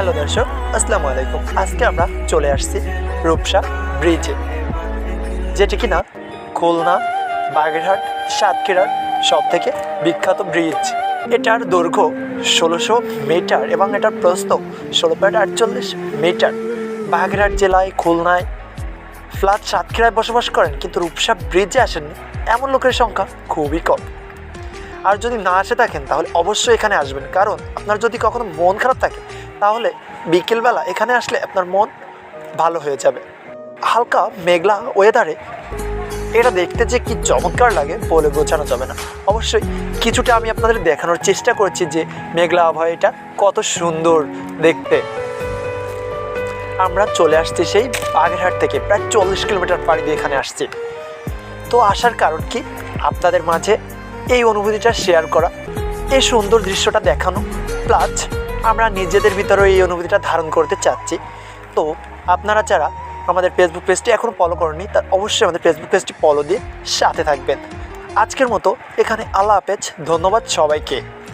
Hello দর্শক, আসসালামু আলাইকুম। আজকে আমরা চলে আসছি রূপসা ব্রিজে, যেটি কিনা খুলনা, বাগেরহাট, সাতক্ষীরার সব থেকে বিখ্যাত ব্রিজ। এটার দৈর্ঘ্য 1600 মিটার এবং এটার প্রস্থ 16.48 মিটার। বাগেরহাট জেলায়, খুলনায়, ফ্ল্যাট সাতক্ষীরায় বসবাস করেন কিন্তু রূপসা ব্রিজে আসেননি এমন লোকের সংখ্যা খুবই কম। আর যদি না আসে থাকেন তাহলে অবশ্যই এখানে আসবেন, কারণ আপনার যদি কখনো মন খারাপ থাকে তাহলে বিকেলবেলা এখানে আসলে আপনার মন ভালো হয়ে যাবে। হালকা মেঘলা ওয়েদারে এটা দেখতে যে কি চমৎকার লাগে বলে বোঝানো যাবে না। অবশ্যই কিছুটা আমি আপনাদের দেখানোর চেষ্টা করছি যে মেঘলা আবহাওয়া এটা কত সুন্দর দেখতে। আমরা চলে আসছি সেই বাগেরহাট থেকে, প্রায় 40 কিলোমিটার পাড়ি দিয়ে এখানে আসছি। তো আসার কারণ কি, আপনাদের মাঝে এই অনুভূতিটা শেয়ার করা, এই সুন্দর দৃশ্যটা দেখানো, প্লাস আমরা নিজেদের ভিতরে এই অনুভূতিটা ধারণ করতে চাচ্ছি। তো আপনারা যারা আমাদের ফেসবুক পেজটি এখনও ফলো করেননি তার অবশ্যই আমাদের ফেসবুক পেজটি ফলো দিয়ে সাথে থাকবেন। আজকের মতো এখানে আল্লাহ হাফেজ, ধন্যবাদ সবাইকে।